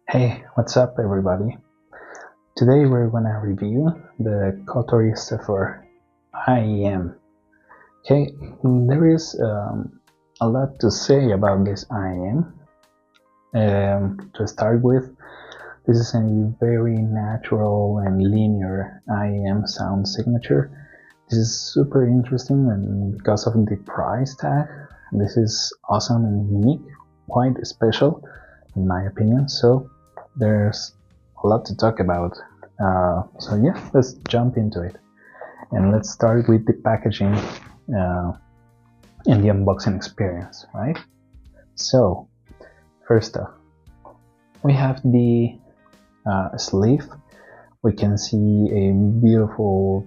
Hey, what's up everybody? Today we're gonna review the Kotori Zephyr IEM. Okay, there is a lot to say about this IEM. To start with, this is a very natural and linear IEM sound signature. This is super interesting, and because of the price tag, this is awesome and unique, quite special in my opinion. So there's a lot to talk about. So yeah, let's jump into it, and let's start with the packaging and the unboxing experience, right? So first off, we have the sleeve. We can see a beautiful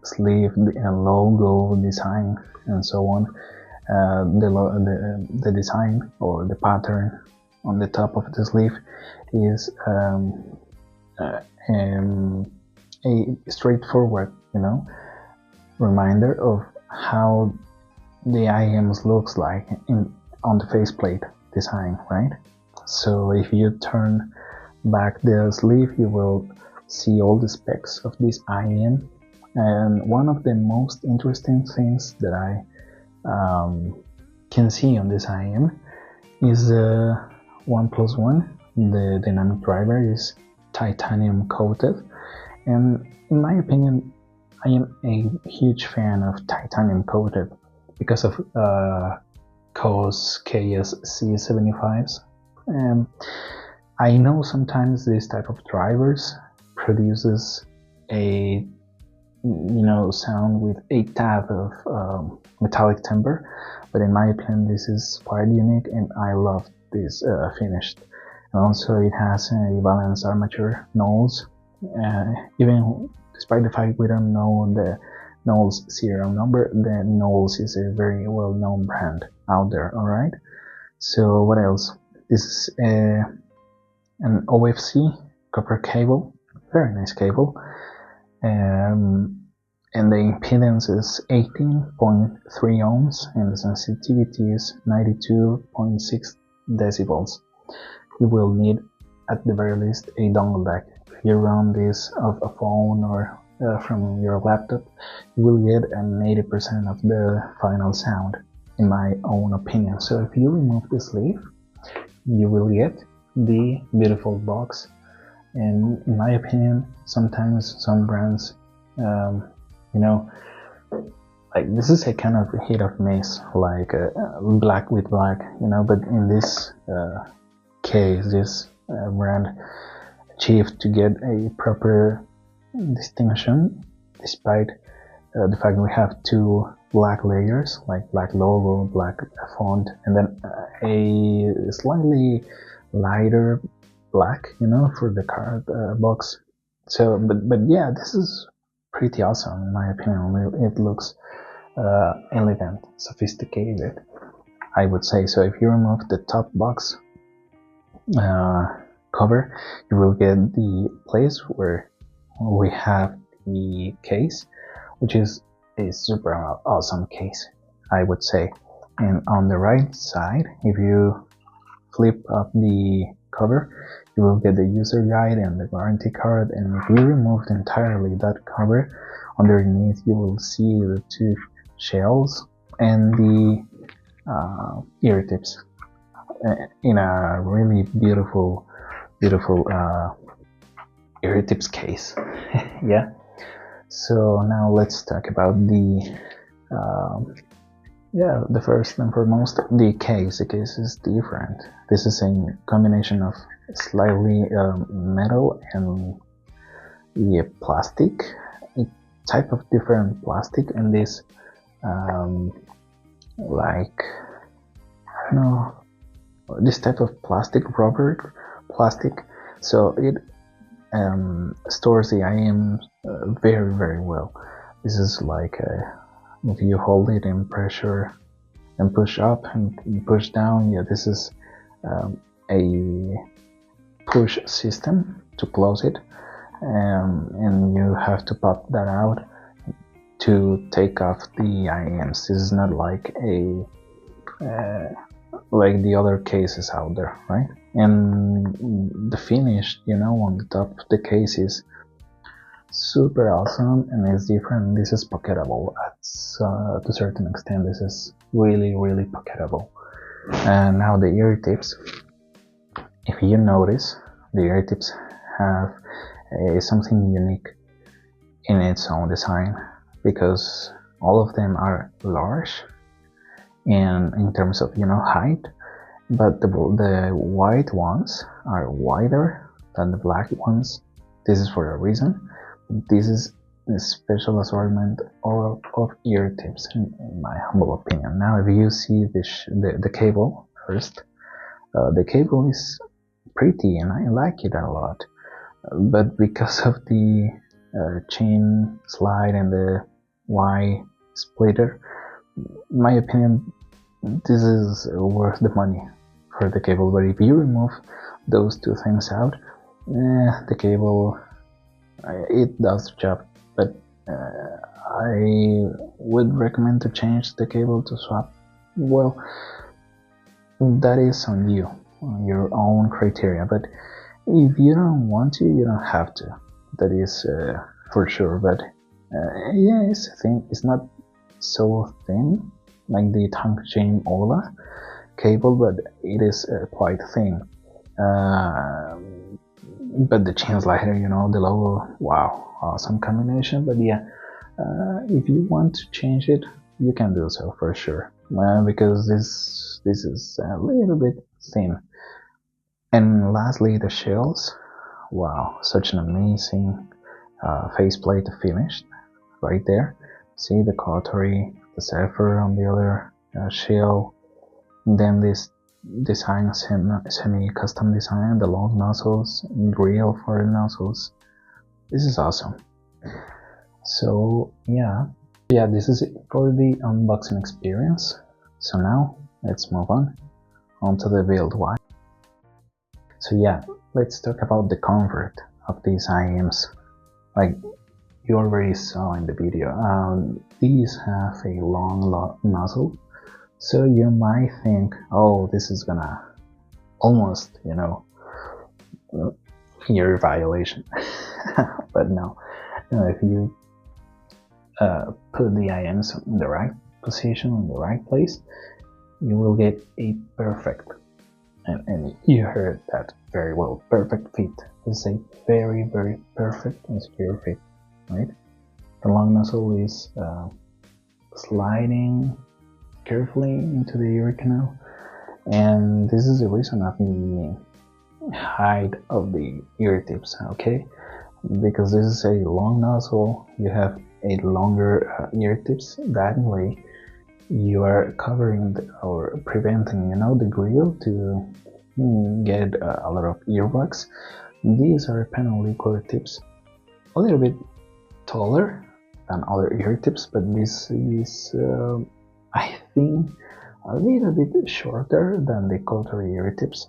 sleeve and logo design and so on. The design or the pattern on the top of the sleeve is a straightforward, reminder of how the IEMs looks like on the faceplate design, right? So if you turn back the sleeve, you will see all the specs of this IEM, and one of the most interesting things that I can see on this IEM is 1+1. The dynamic driver is titanium coated, and in my opinion, I am a huge fan of titanium coated because of KOS KSC75s. I know sometimes this type of drivers produces a sound with a tad of metallic timbre, but in my opinion this is quite unique, and I love this finished. And also it has a balanced armature Knowles, even despite the fact we don't know the Knowles serial number. The Knowles is a very well-known brand out there. Alright, so what else? This is an OFC copper cable, very nice cable, and the impedance is 18.3 ohms and the sensitivity is 92.6 decibels. You will need at the very least a dongle deck. If you run this off a phone or from your laptop, you will get an 80% of the final sound, in my own opinion. So if you remove the sleeve, you will get the beautiful box. And in my opinion, sometimes some brands, like this is a kind of hit or miss, like black with black, but in this case, this brand achieved to get a proper distinction, despite the fact we have two black layers, like black logo, black font, and then a slightly lighter black, for the card box. So, but yeah, this is pretty awesome in my opinion. It looks elegant, sophisticated, I would say. So if you remove the top box cover, you will get the place where we have the case, which is a super awesome case, I would say. And on the right side, if you flip up the cover, you will get the user guide and the warranty card. And if you remove entirely that cover, underneath you will see the two shells and the ear tips in a really beautiful ear tips case. Yeah, so now let's talk about the the first and foremost, the case. The case is different. This is a combination of slightly metal and the plastic, a type of different plastic, and this like, I don't know, this type of plastic, rubber plastic, so it stores the IEM very well. This is like if you hold it in pressure and push up and push down, yeah, this is a push system to close it, and you have to pop that out to take off the IEMs. This is not like a like the other cases out there, right? And the finish, on the top of the case is super awesome and it's different. This is pocketable to a certain extent. This is really pocketable. And now the ear tips, if you notice, the ear tips have something unique in its own design, because all of them are large and in terms of height, but the white ones are wider than the black ones. This is for a reason. This is a special assortment of ear tips, in my humble opinion. Now, if you see the cable first, the cable is pretty and I like it a lot, but because of the chain slide and the Y splitter, in my opinion, this is worth the money for the cable. But if you remove those two things out, the cable, it does the job, but I would recommend to change the cable, to swap. Well, that is on you, on your own criteria, but if you don't want to, you don't have to. That is for sure. But yeah, it's thin. It's not so thin like the Tongxin Ola cable, but it is quite thin. But the chain slider, the logo, wow, awesome combination. But yeah, if you want to change it, you can do so for sure, because this is a little bit thin. And lastly, the shells. Wow, such an amazing faceplate finished right there. See the Kotori, the Zephyr on the other shell. And then this design, semi-custom design, the long nozzles, grill for the nozzles. This is awesome. So yeah, this is it for the unboxing experience. So now let's move on to the build. Why? So yeah, let's talk about the comfort of these IEMs. Like you already saw in the video, these have a long nozzle, so you might think, oh, this is gonna almost, ear violation. But no, if you put the IEMs in the right position, in the right place, you will get a perfect, and you heard that very well, perfect fit. This is a very perfect and secure fit, right? The long nozzle is sliding carefully into the ear canal, and this is the reason of the height of the ear tips, okay? Because this is a long nozzle, you have a longer ear tips. That way you are covering or preventing, the grill to get a lot of earbuds. These are panel liquid tips, a little bit taller than other ear tips, but this is I think a little bit shorter than the Kotori ear tips,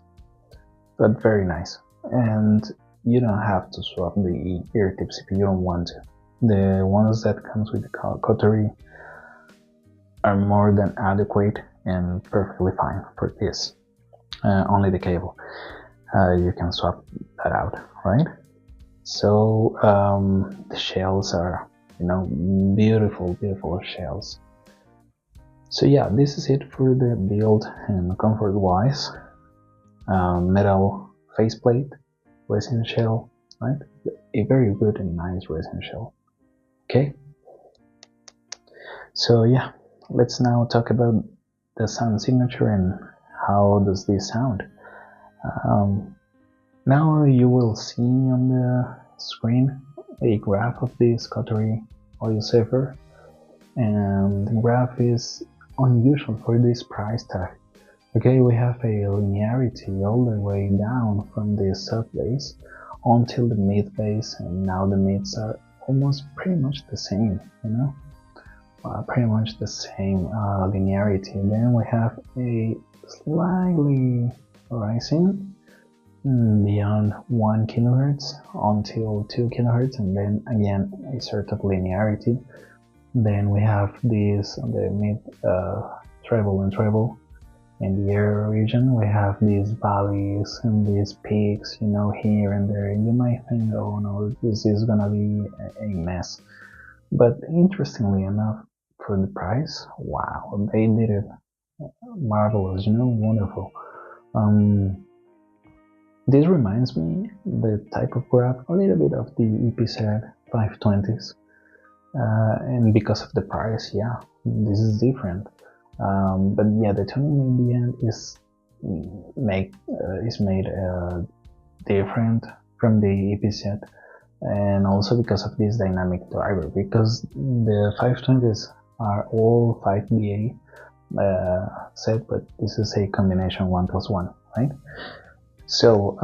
but very nice. And you don't have to swap the ear tips if you don't want to. The ones that comes with the Kotori are more than adequate and perfectly fine for this. Only the cable, you can swap that out, right? So the shells are, beautiful shells. So yeah, this is it for the build and comfort wise. Metal faceplate, resin shell, right? A very good and nice resin shell. Okay. So yeah, let's now talk about the sound signature and how does this sound. Now you will see on the screen a graph of this Kotori Audio Zephyr, and the graph is unusual for this price tag. Okay, we have a linearity all the way down from the sub bass until the mid bass, and now the mids are almost pretty much the same, pretty much the same linearity. Then we have a slightly rising beyond 1 kHz until 2 kHz, and then again a sort of linearity. Then we have this on the mid treble and treble, In the area region, we have these valleys and these peaks, you know, here and there. You might think, oh no, this is gonna be a mess. But interestingly enough, for the price, wow, they did it marvelous, you know, wonderful. This reminds me the type of graph a little bit of the EPZ 520s, and because of the price, yeah, this is different. But yeah, the tuning in the end is made different from the EPZ, and also because of this dynamic driver, because the 520s are all 5BA set, but this is a combination 1+1, right? So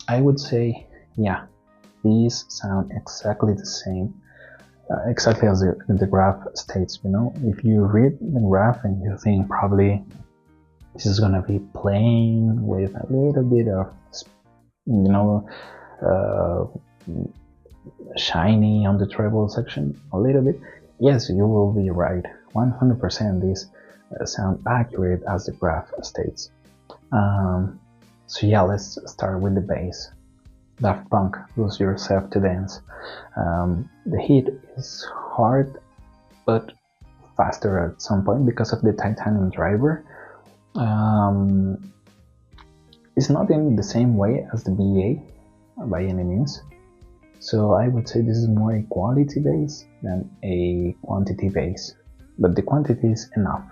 I would say, yeah, these sound exactly the same, exactly as the graph states. You know, if you read the graph and you think probably this is gonna be plain with a little bit of, you know, shiny on the treble section, a little bit, yes, you will be right. 100% these sound accurate as the graph states. So yeah, let's start with the bass. Daft Punk, Lose Yourself to Dance. The hit is hard but faster at some point because of the titanium driver. It's not in the same way as the BA by any means. So I would say this is more a quality bass than a quantity bass. But the quantity is enough.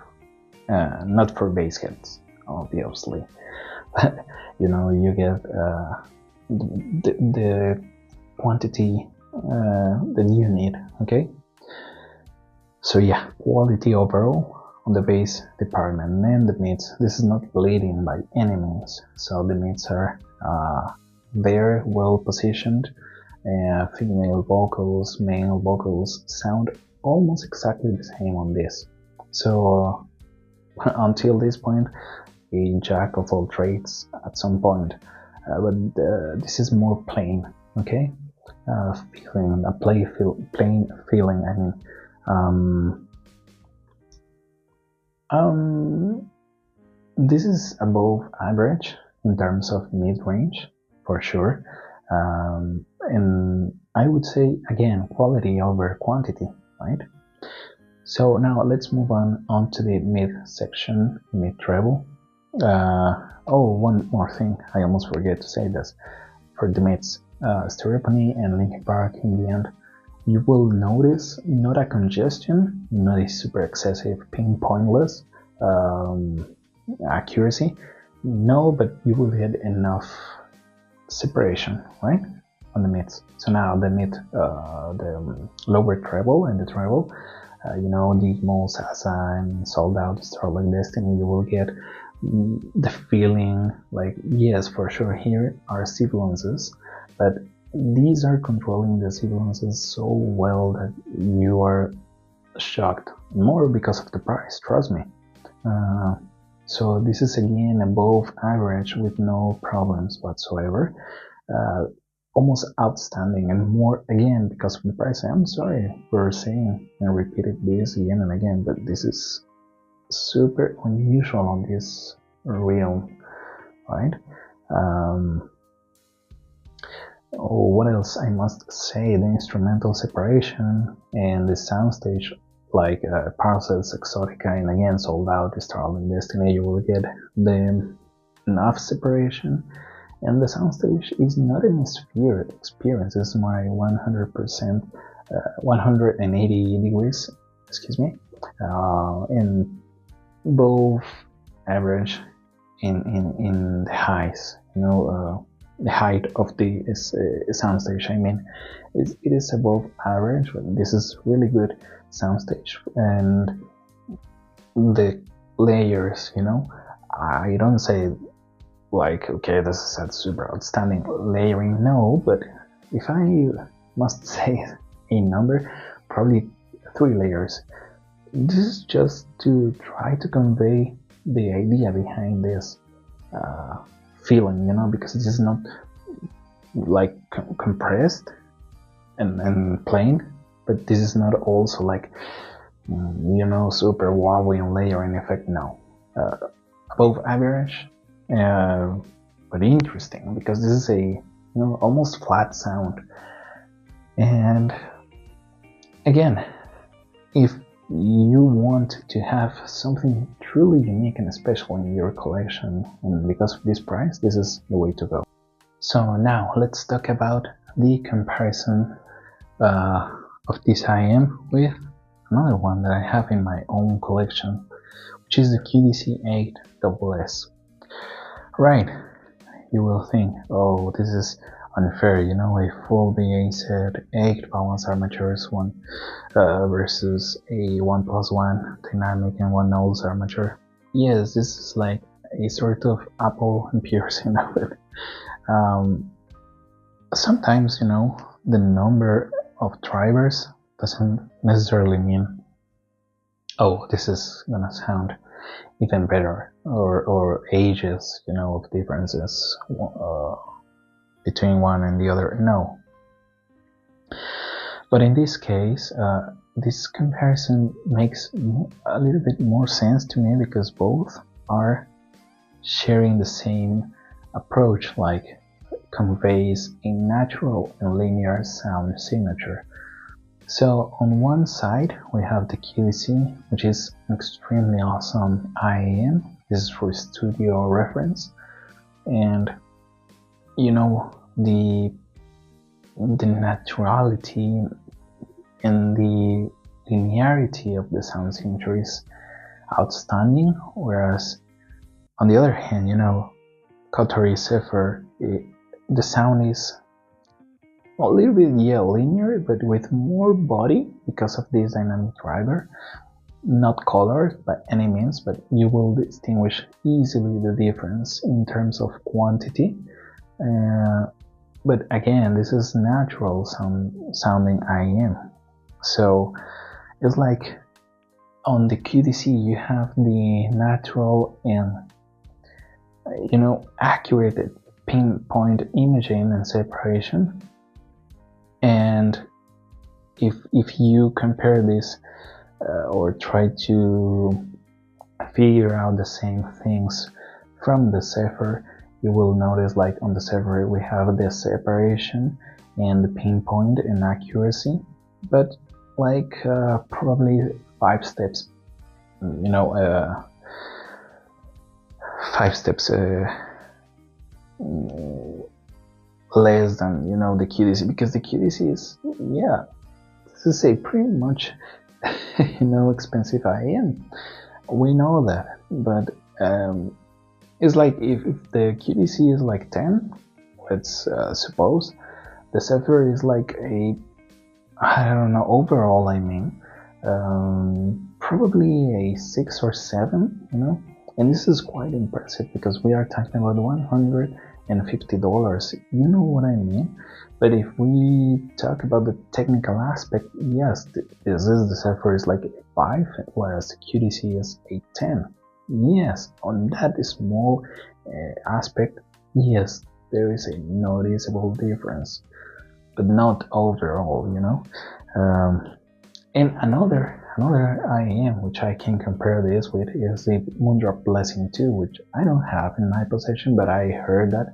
Not for bass heads, obviously. You know, you get the quantity that you need, okay? So yeah, quality overall on the bass department. And then the mids, this is not bleeding by any means, so the mids are very well positioned. Female vocals, male vocals sound almost exactly the same on this. So until this point, a jack of all trades at some point, but this is more plain, okay? Feeling, a plain feeling, I mean. This is above average in terms of mid-range, for sure. And I would say, again, quality over quantity, right? So now let's move on to the mid section, mid treble. Oh, one more thing, I almost forget to say this. For the mids, Stereophony and Linkin Park, in the end, you will notice not a congestion, not a super excessive pinpointless accuracy, no, but you will get enough separation, right, on the mids. So now the mid, the lower treble and the treble, you know, the most and Sold Out, Starlight Destiny, you will get the feeling like, yes, for sure, here are sibilances, but these are controlling the sibilances so well that you are shocked, more because of the price, trust me. So this is again above average with no problems whatsoever. Almost outstanding, and more again because of the price. I'm sorry for saying and repeating this again and again, but this is super unusual on this realm, right? What else I must say? The instrumental separation and the soundstage, like Parcels, Exotica, and again Sold Out, Starlight Destiny, you will get the enough separation. And the soundstage is not an experience, it's my 100%, 180 degrees, excuse me, in both average in the highs, you know, the height of the soundstage, I mean, it is above average, but this is really good soundstage. And the layers, you know, I don't say like, okay, this is a super outstanding layering, no, but if I must say a number, probably 3 layers. This is just to try to convey the idea behind this feeling, you know, because it is not like compressed and plain, but this is not also like, you know, super wobbly and layering effect, no. above average, but interesting, because this is a almost flat sound. And again, if you want to have something truly unique and special in your collection, and because of this price, this is the way to go. So now let's talk about the comparison of this IM with another one that I have in my own collection, which is the QDC-8SS. Right, you will think, oh, this is unfair, a full BAZ 8 balance armatures one versus a 1+1 dynamic and 1 nulls armature. Yes, this is like a sort of apple and pears of it. Sometimes, the number of drivers doesn't necessarily mean, oh, this is gonna sound even better, or ages, of differences between one and the other. No. But in this case, this comparison makes a little bit more sense to me, because both are sharing the same approach, like conveys a natural and linear sound signature. So on one side we have the QDC, which is an extremely awesome IAM. This is for studio reference, and the naturality and the linearity of the sound signature is outstanding, whereas on the other hand, Kotori Zephyr, the sound is a little bit linear, but with more body because of this dynamic driver. Not colored by any means, but you will distinguish easily the difference in terms of quantity. But again, this is natural sounding IM. So it's like on the QDC you have the natural and accurate pinpoint imaging and separation. And if you compare this or try to figure out the same things from the Zephyr, you will notice, like on the Zephyr we have the separation and the pinpoint and accuracy, but like probably 5 steps, 5 steps less than the QDC, because the QDC is, this is a pretty much expensive IM. We know that, but it's like if the QDC is like 10, let's suppose, the Zephyr is like I don't know, overall probably a 6 or 7, and this is quite impressive, because we are talking about $150, you know what I mean. But if we talk about the technical aspect, yes, the Zephyr is like a 5, whereas the QDC is a 10. Yes, on that small aspect, yes, there is a noticeable difference, but not overall, And another IM which I can compare this with is the Moondrop Blessing 2, which I don't have in my possession, but I heard that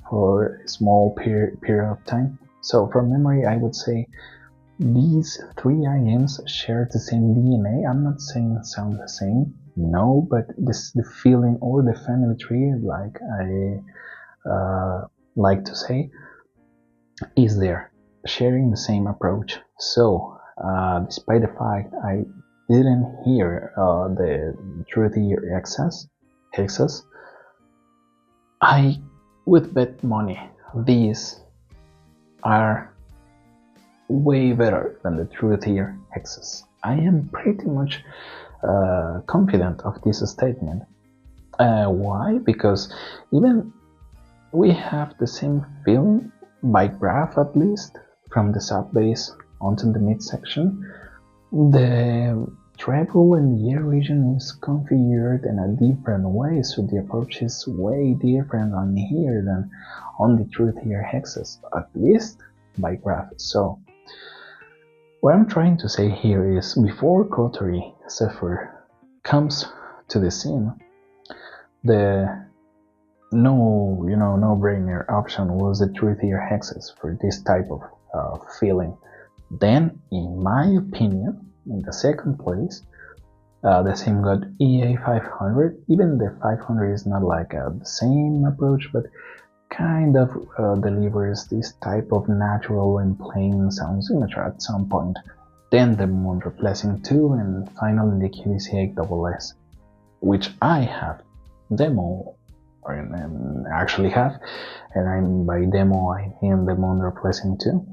for a small period of time. So from memory, I would say these 3 IMs share the same DNA. I'm not saying sound the same, no, but the feeling or the family tree, like I like to say, is there, sharing the same approach. So despite the fact I didn't hear the Truity hexas, I would bet money these are way better than the Truity hexas. I am pretty much confident of this statement. Why? Because even we have the same feeling, by graph at least, from the sub bass onto the mid section. The treble and the air region is configured in a different way, so the approach is way different on here than on the Truth Here hexes, at least by graph. So what I'm trying to say here is, before Kotori Zephyr comes to the scene, the no-brainer option was the truthier hexes for this type of feeling. Then, in my opinion, in the second place, the same got EA500. Even the 500 is not like the same approach, but kind of delivers this type of natural and plain sound signature at some point. Then the Moondrop Blessing 2, and finally the QDC8SS, which I have demo, or actually have, and by demo I mean the Moondrop Blessing 2.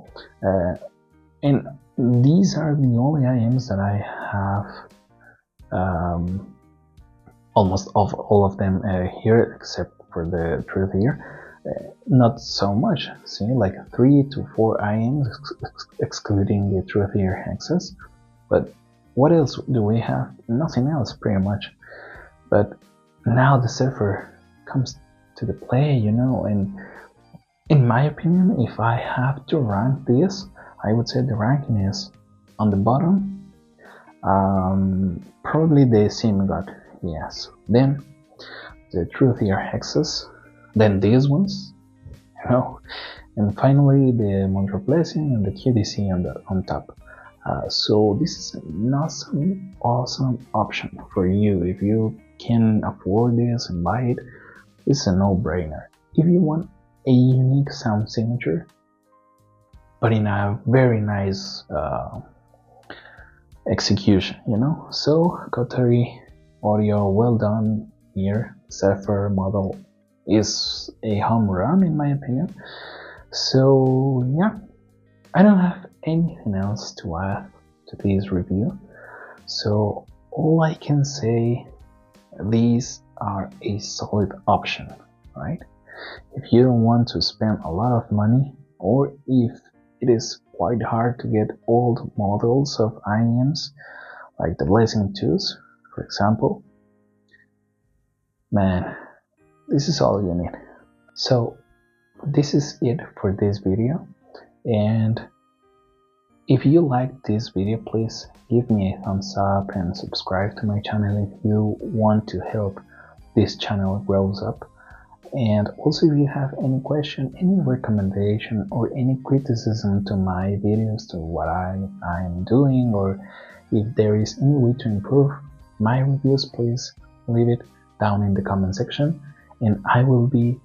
And these are the only IMs that I have, almost all of them here, except for the truthier. Not so much, see, like 3 to 4 IMs excluding the truthier hexes. But what else do we have? Nothing else, pretty much. But now the Zephyr comes to the play, and in my opinion, if I have to rank this, I would say the ranking is on the bottom. Probably the Semigot, yes. Then the truthier hexes. Then these ones, and finally the Moondrop Blessing and the QDC on top. So this is an awesome option for you. If you can afford this and buy it, this is a no-brainer. If you want a unique sound signature, but in a very nice execution, So Kotori Audio, well done here. Zephyr model is a home run in my opinion. So yeah, I don't have anything else to add to this review. So all I can say, these are a solid option, right? If you don't want to spend a lot of money, or if it is quite hard to get old models of IMs like the Blessing 2s, for example, man, this is all you need. So this is it for this video, and if you like this video, please give me a thumbs up and subscribe to my channel if you want to help this channel grows up. And also, if you have any question, any recommendation, or any criticism to my videos, to what I'm doing, or if there is any way to improve my reviews, please leave it down in the comment section, and I will be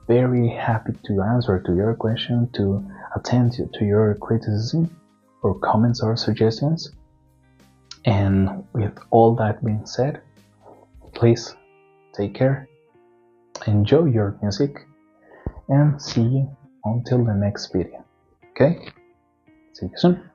very happy to answer to your question, to attend to your criticism or comments or suggestions. And with all that being said, please take care, enjoy your music, and see you until the next video. Okay? See you soon.